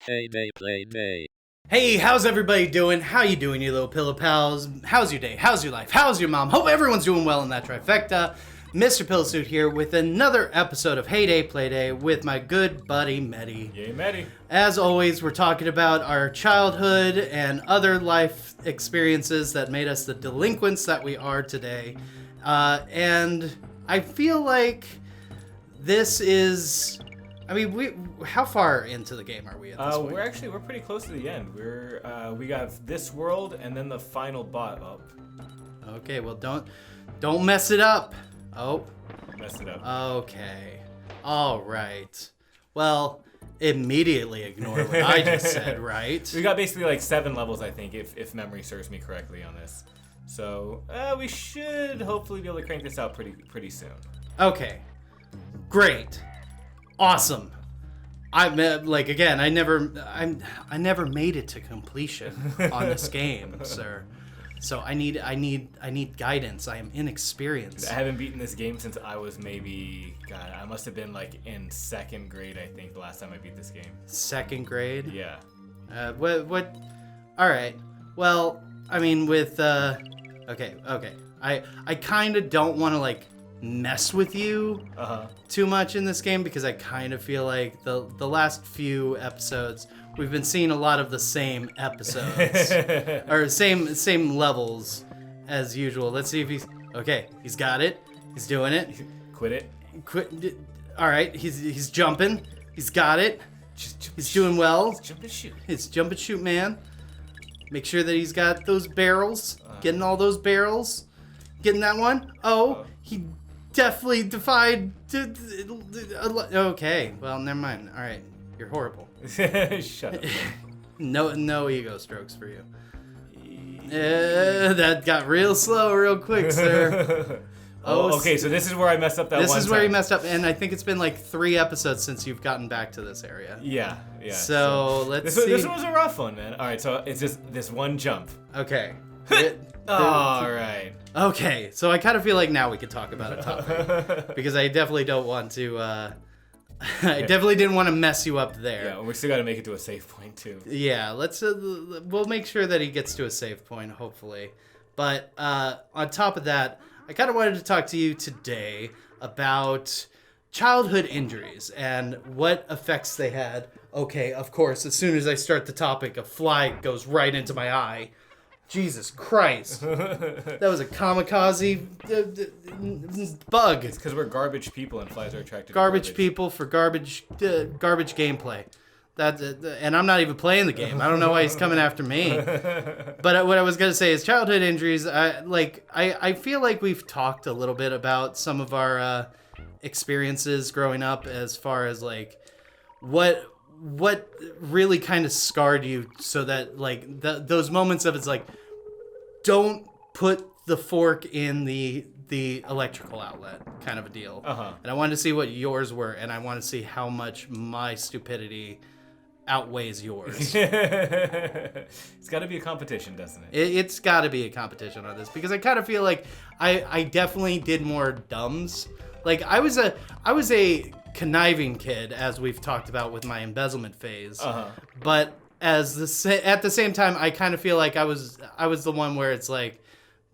HeyDay play day. Hey, how's everybody doing? How you doing, you little pillow pals? How's your day? How's your life? How's your mom? Hope everyone's doing well in that trifecta. Mr. Pillowsuit here with another episode of HeyDay Playday with my good buddy Medi. Yay, Medi. As always, we're talking about our childhood and other life experiences that made us the delinquents that we are today. And I feel like this is... how far into the game are we at this point? We're pretty close to the end. We got this world and then the final bot up. Okay, well don't mess it up. Oh. Messed it up. Okay. All right. Well, immediately ignore what I just said, right? We got basically like 7 levels, I think, if memory serves me correctly on this. So we should hopefully be able to crank this out pretty soon. Okay. Great. Awesome. I never made it to completion on this game, sir. So I need guidance. I am inexperienced. I haven't beaten this game since I was I must have been like in 2nd grade, I think, the last time I beat this game. 2nd grade? Yeah. What? All right. Well, I mean, with okay. I kind of don't want to like mess with you too much in this game because I kind of feel like the last few episodes we've been seeing a lot of the same episodes or same levels as usual. Let's see if he's got it. He's doing it. Quit. All right, he's jumping. He's got it. He's doing well. Jump and shoot. It's jump and shoot, man. Make sure that he's got those barrels. Getting all those barrels. Getting that one. He definitely defied. Okay, well, never mind. All right, you're horrible. Shut up. No ego strokes for you. That got real slow real quick, sir. Okay, so this is where I messed up that one This is time. where you messed up, and I think it's been like 3 episodes since you've gotten back to this area. Yeah. So let's see. This one was a rough one, man. All right, so it's just this one jump. Okay. All right. Okay, so I kind of feel like now we could talk about a topic because I definitely don't want to. I definitely didn't want to mess you up there. Yeah, we still got to make it to a safe point too. Yeah, let's. We'll make sure that he gets to a save point, hopefully. But on top of that, I kind of wanted to talk to you today about childhood injuries and what effects they had. Okay, of course, as soon as I start the topic, a fly goes right into my eye. Jesus Christ. That was a kamikaze bug. It's because we're garbage people and flies are attracted Garbage to people for garbage gameplay. And I'm not even playing the game. I don't know why he's coming after me. But what I was going to say is childhood injuries. I feel like we've talked a little bit about some of our experiences growing up as far as like what really kind of scarred you so that like those moments of it's like don't put the fork in the electrical outlet kind of a deal. And I wanted to see what yours were, and I want to see how much my stupidity outweighs yours. It's got to be a competition, doesn't it? It's got to be a competition on this because I kind of feel like I definitely did more dumbs. Like I was a conniving kid, as we've talked about with my embezzlement phase. But at the same time, I kind of feel like I was the one where it's like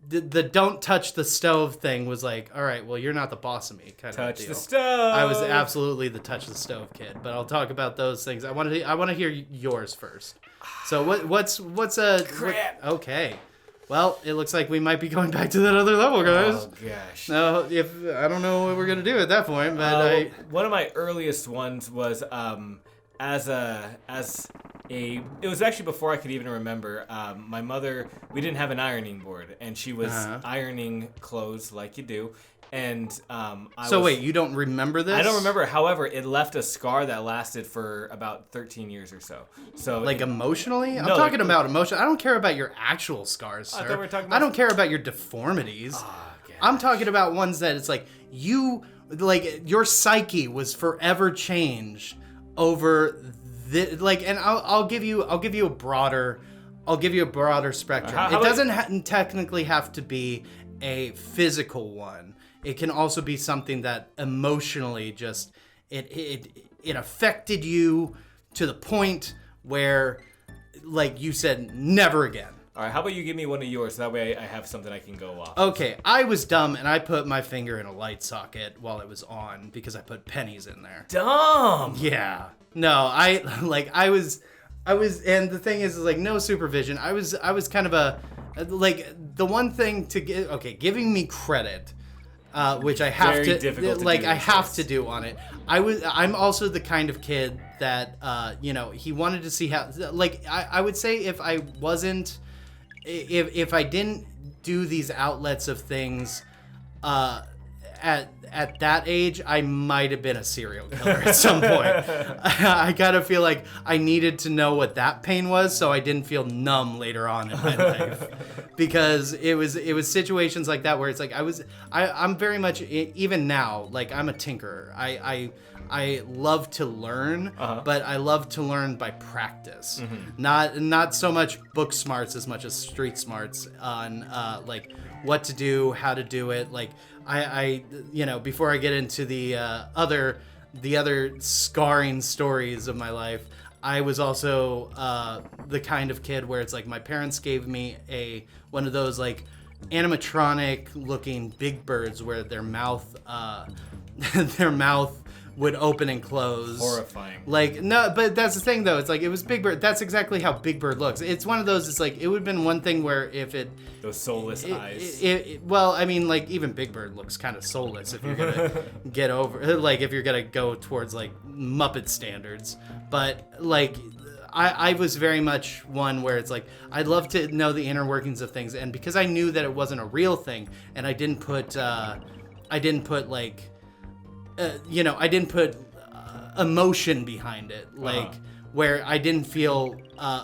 the don't touch the stove thing was like, all right, well, you're not the boss of me kind of Touch deal. the stove. I was absolutely the touch the stove kid, but I'll talk about those things. I want to hear yours first. So what's a crap? Okay. Well, it looks like we might be going back to that other level, guys. Oh gosh. No, I don't know what we're gonna do at that point, but one of my earliest ones was it was actually before I could even remember. My mother, we didn't have an ironing board, and she was ironing clothes like you do. And wait, you don't remember this? I don't remember. However, it left a scar that lasted for about 13 years or so. So like emotionally? I'm No, talking about emotion. I don't care about your actual scars, sir. I thought we were talking about... I don't care about your deformities. I'm talking about ones that it's like your psyche was forever changed over this. Like, and I'll give you a broader spectrum. It doesn't technically have to be a physical one. It can also be something that emotionally just it affected you to the point where, like you said, never again. All right, how about you give me one of yours so that way I have something I can go off. Okay, I was dumb and I put my finger in a light socket while it was on because I put pennies in there. Dumb! Yeah. No, I was, and the thing is like no supervision. I was kind of like the one thing to get, giving me credit, which I have Very to, difficult to like do I these have days. to do on it. I'm also the kind of kid that, he wanted to see how, like, I would say if I wasn't, if I didn't do these outlets of things, at that age, I might have been a serial killer at some point. I gotta feel like I needed to know what that pain was, so I didn't feel numb later on in my life. Because it was situations like that where it's like I'm very much, even now, like I'm a tinkerer. I love to learn, but I love to learn by practice. Not so much book smarts as much as street smarts on like what to do, how to do it. Like I before I get into the other scarring stories of my life, I was also the kind of kid where it's like my parents gave me one of those like animatronic looking Big Birds where their mouth would open and close. Horrifying. Like, no, but that's the thing though. It's like, it was Big Bird. That's exactly how Big Bird looks. It's one of those, it's like, it would have been one thing where if it... Those soulless eyes. Well, I mean, like, even Big Bird looks kind of soulless if you're going to get over... Like, if you're going to go towards, like, Muppet standards. But, like... I was very much one where it's like, I'd love to know the inner workings of things. And because I knew that it wasn't a real thing, and I didn't put emotion behind it, like where I didn't feel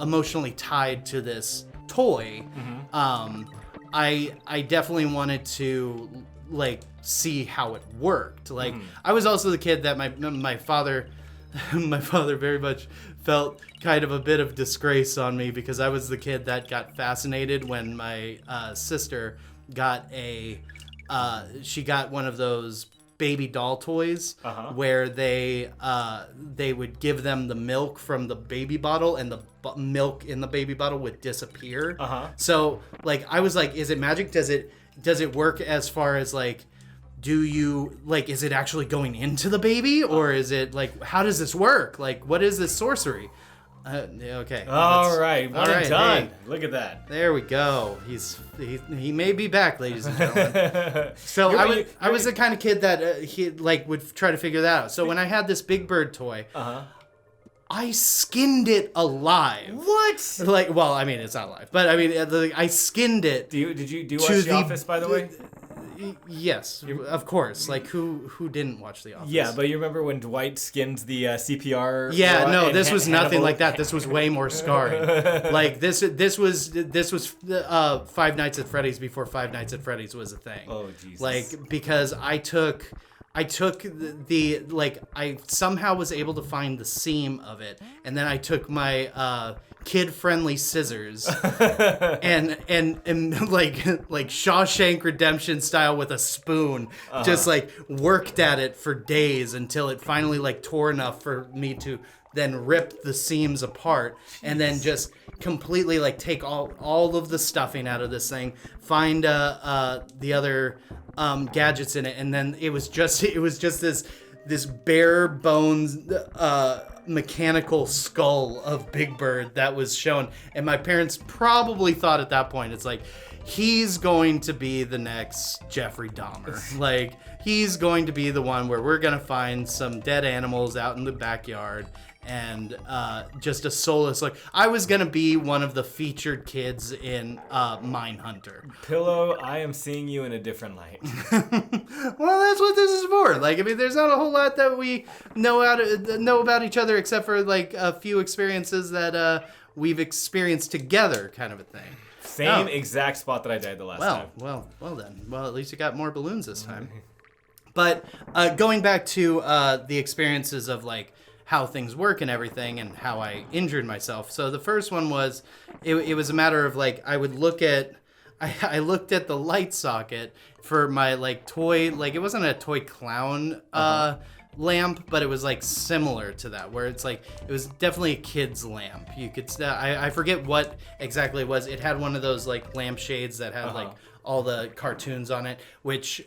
emotionally tied to this toy. I definitely wanted to like see how it worked. Like I was also the kid that my father very much felt kind of a bit of disgrace on me because I was the kid that got fascinated when my sister got she got one of those baby doll toys where they would give them the milk from the baby bottle and the milk in the baby bottle would disappear. So like I was like, is it magic? Does it work as far as like, do you like, is it actually going into the baby or is it like, how does this work? Like, what is this sorcery? Okay. All right, one and done. Hey, look at that. there we go. He may be back, ladies and gentlemen. So I was the kind of kid that he like would try to figure that out. So when I had this Big Bird toy, I skinned it alive. What? Like, well, I mean, it's not alive, but I mean, I skinned it. Do you watch The Office, by the way? Yes, of course. Like, who didn't watch The Office? Yeah, but you remember when Dwight skinned the CPR? Yeah, no, and this was nothing Hannibal? like that. This was way more scarring. Like this was Five Nights at Freddy's before Five Nights at Freddy's was a thing. Oh Jesus! Like because I took the like I somehow was able to find the seam of it, and then I took my kid-friendly scissors and like Shawshank Redemption style with a spoon, just like worked at it for days until it finally like tore enough for me to then rip the seams apart and then just completely like take all of the stuffing out of this thing, find the other gadgets in it, and then it was just this bare bones mechanical skull of Big Bird that was shown, and my parents probably thought at that point, it's like, he's going to be the next Jeffrey Dahmer. Like, he's going to be the one where we're gonna find some dead animals out in the backyard and just a soulless, like, I was gonna be one of the featured kids in Mindhunter. Pillow, I am seeing you in a different light. Well, that's what this is for. Like, I mean, there's not a whole lot that we know about each other except for like a few experiences that we've experienced together, kind of a thing. Same exact spot that I died the last time. Well then. Well, at least you got more balloons this time. But going back to the experiences of like how things work and everything and how I injured myself. So the first one was, it was a matter of like, I looked at the light socket for my like toy, like it wasn't a toy clown lamp, but it was like similar to that, where it's like it was definitely a kid's lamp. You could I forget what exactly it was. It had one of those like lampshades that had like all the cartoons on it, which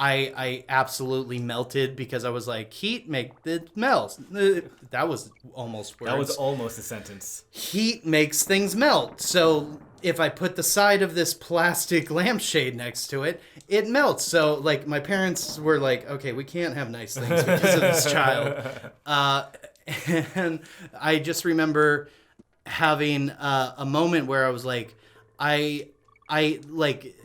I absolutely melted because I was like, heat make it melt. That was almost words. That was almost a sentence. Heat makes things melt. So if I put the side of this plastic lampshade next to it, it melts. So like my parents were like, okay, we can't have nice things because of this child. And I just remember having a moment where I was like, I like,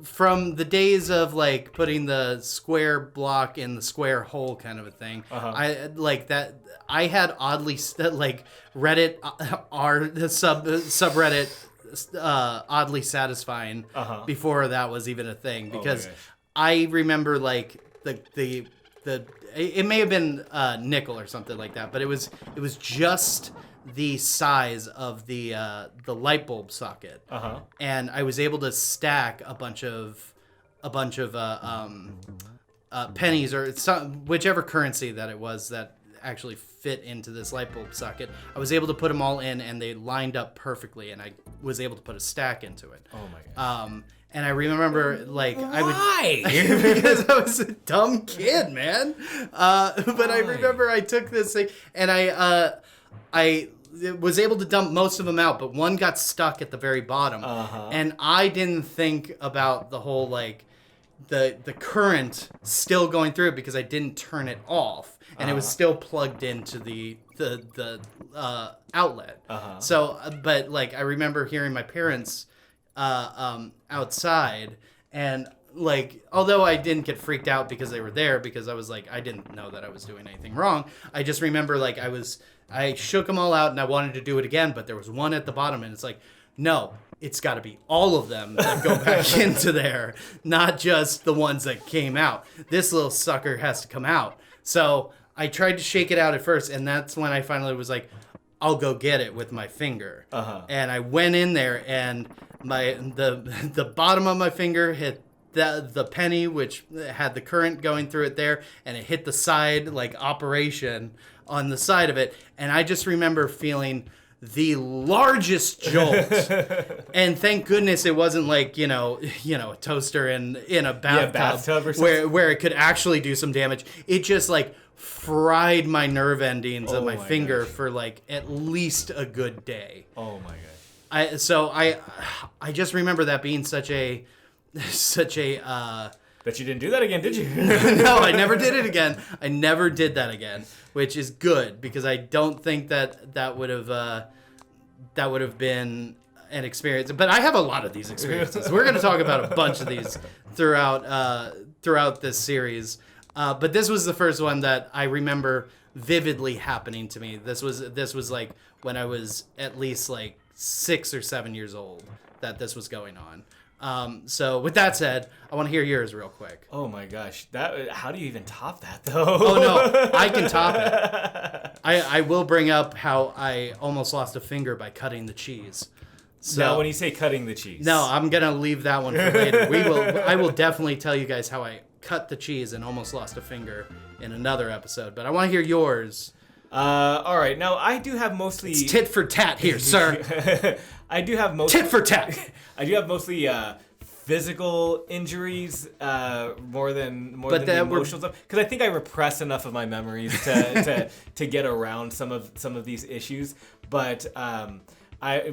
from the days of like putting the square block in the square hole kind of a thing, I like that. I had oddly like Reddit the subreddit oddly satisfying before that was even a thing, because I remember like the it may have been nickel or something like that, but it was just the size of the light bulb socket, and I was able to stack a bunch of pennies or whichever currency that it was that actually fit into this light bulb socket. I was able to put them all in, and they lined up perfectly, and I was able to put a stack into it. Oh my god. And I remember, like, Why? Because I was a dumb kid, man. But I remember I took this thing, and I was able to dump most of them out, but one got stuck at the very bottom. And I didn't think about the whole, like, the current still going through it because I didn't turn it off, and it was still plugged into the outlet. So, but, like, I remember hearing my parents outside, and like, although I didn't get freaked out because they were there, because I was like, I didn't know that I was doing anything wrong. I just remember like I shook them all out and I wanted to do it again, but there was one at the bottom, and it's like, no, it's got to be all of them that go back into there, not just the ones that came out. This little sucker has to come out. So I tried to shake it out at first, and that's when I finally was like, I'll go get it with my finger. And I went in there, and the bottom of my finger hit the penny, which had the current going through it there, and it hit the side, like, operation on the side of it. And I just remember feeling the largest jolt. And thank goodness it wasn't like, a toaster in a bathtub or something, where it could actually do some damage. It just like fried my nerve endings of my finger for like at least a good day. Oh my god. I just remember that being such a But you didn't do that again, did you? No, I never did it again. I never did that again, which is good, because I don't think that would have been an experience. But I have a lot of these experiences. We're going to talk about a bunch of these throughout this series. But this was the first one that I remember vividly happening to me. This was like when I was at least like 6 or 7 years old that this was going on. So with that said, I want to hear yours real quick. Oh my gosh, how do you even top that though? Oh no, I can top it. I will bring up how I almost lost a finger by cutting the cheese. So, now, when you say cutting the cheese, no, I'm gonna leave that one for later. I will definitely tell you guys how I cut the cheese and almost lost a finger in another episode. But I want to hear yours. All right, now I do have mostly it's tit for tat here, sir. I do have mostly tit for tat. I do have mostly physical injuries more than the emotional stuff, because I think I repress enough of my memories to get around some of these issues. But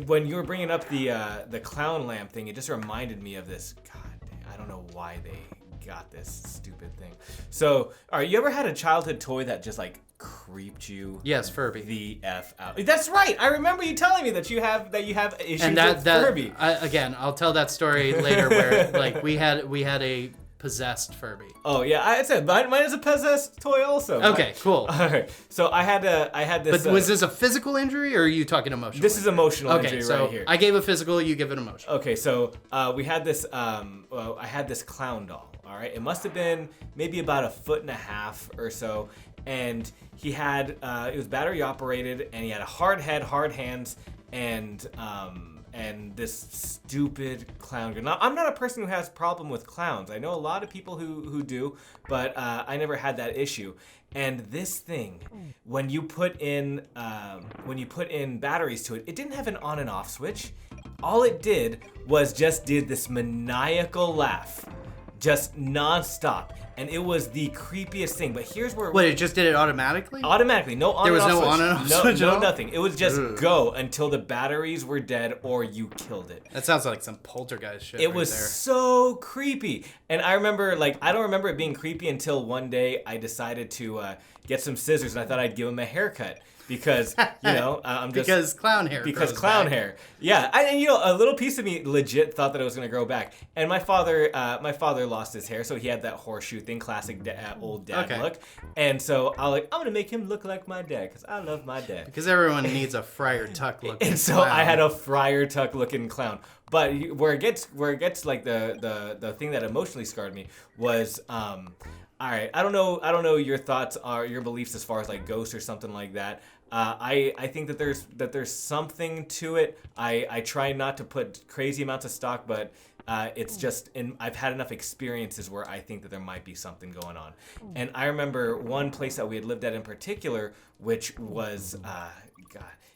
when you were bringing up the clown lamp thing, it just reminded me of this. God dang, I don't know why they got this stupid thing. So, all right, you ever had a childhood toy that just like creeped you? Yes, Furby. The F out. That's right. I remember you telling me that you have issues with Furby. Again, I'll tell that story later, where like we had a possessed Furby. Oh yeah, I said mine is a possessed toy also. Okay, cool. All right. So I had this. But was this a physical injury, or are you talking emotional? This is emotional injury right here. I gave a physical, you give it emotional. Okay, so we had this. I had this clown doll. All right, it must have been maybe about 1.5 feet or so, and he had it was battery operated, and he had a hard head, hard hands, and and this stupid clown girl. Now, I'm not a person who has a problem with clowns. I know a lot of people who do, but I never had that issue. And this thing, when you put in batteries to it, it didn't have an on and off switch. All it did was just did this maniacal laugh, just nonstop. And it was the creepiest thing. But here's where... Wait, it just did it automatically? Automatically. No on there and off was no switch. on and off switch at all? No, nothing. It was just go until the batteries were dead or you killed it. That sounds like some poltergeist shit. It was so creepy. And I remember, I don't remember it being creepy until one day I decided to get some scissors and I thought I'd give him a haircut. Because, I'm just... Because clown hair. Because clown hair. Yeah. And, a little piece of me legit thought that it was going to grow back. And my father lost his hair, so he had that horseshoe thing, classic old dad look. And so I'm going to make him look like my dad, because I love my dad. Because everyone needs a Friar Tuck looking And so clown. I had a Friar Tuck looking clown. But where it gets like the thing that emotionally scarred me was... all right, I don't know your thoughts or your beliefs as far as like ghosts or something like that. I think that there's something to it. I try not to put crazy amounts of stock, but it's just I've had enough experiences where I think that there might be something going on. And I remember one place that we had lived at in particular, which was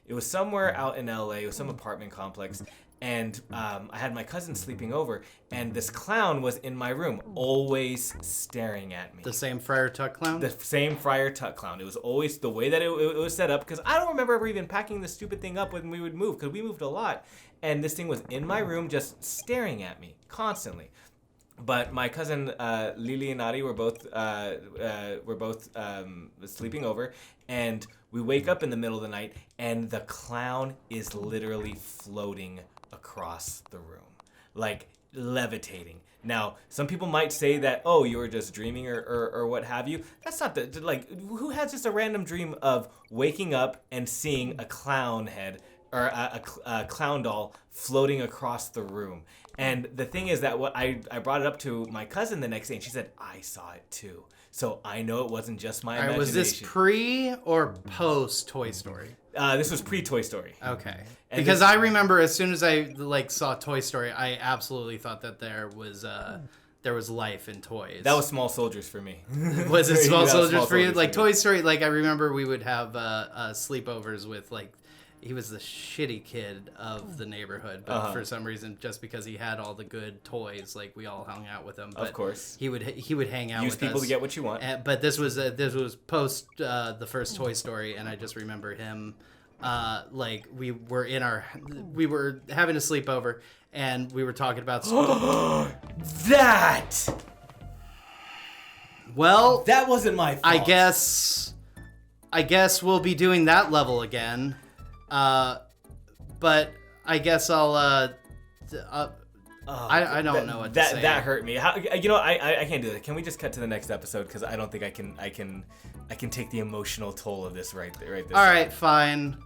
it was somewhere out in LA. It was some apartment complex. And I had my cousin sleeping over, and this clown was in my room, always staring at me. The same Friar Tuck clown? The same Friar Tuck clown. It was always the way that it was set up, because I don't remember ever even packing the stupid thing up when we would move, because we moved a lot. And this thing was in my room just staring at me constantly. But my cousin Lily and Adi were both sleeping over, and we wake up in the middle of the night, and the clown is literally floating across the room, like levitating. Now, some people might say that, oh, you were just dreaming or what have you. That's not who has just a random dream of waking up and seeing a clown head or a clown doll floating across the room? And the thing is that what I brought it up to my cousin the next day, and she said, I saw it too. So I know it wasn't just my imagination. Was this pre or post Toy Story? This was pre-Toy Story. Okay. And because I remember as soon as I saw Toy Story, I absolutely thought that there was life in toys. That was Small Soldiers for me. Was it Small Soldiers for you? Like Toy Story, I remember we would have sleepovers with he was the shitty kid of the neighborhood, but for some reason, just because he had all the good toys, we all hung out with him. But of course, he would hang out. Use with people us. to get what you want. But this was post the first Toy Story, and I just remember him. We were having a sleepover, and we were talking about that. Well, that wasn't my fault. I guess we'll be doing that level again. But I guess I'll I don't know what to say. That hurt me. I can't do that. Can we just cut to the next episode? Because I don't think I can take the emotional toll of this right there. All right, fine.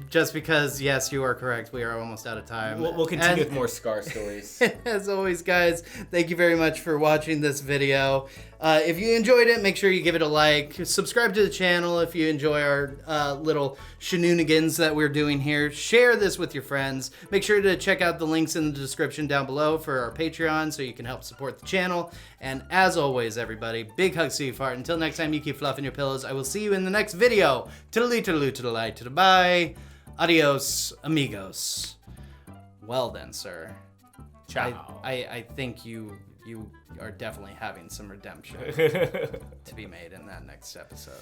Just because, yes, you are correct. We are almost out of time. We'll continue with more Scar stories. As always, guys, thank you very much for watching this video. If you enjoyed it, make sure you give it a like. Subscribe to the channel if you enjoy our little shenanigans that we're doing here. Share this with your friends. Make sure to check out the links in the description down below for our Patreon so you can help support the channel. And as always, everybody, big hugs to you, fart. Until next time, you keep fluffing your pillows. I will see you in the next video. Toodaloo, toodaloo, toodaloo, toodaloo, bye. Adios, amigos. Well then, sir. Ciao. I think you are definitely having some redemption to be made in that next episode.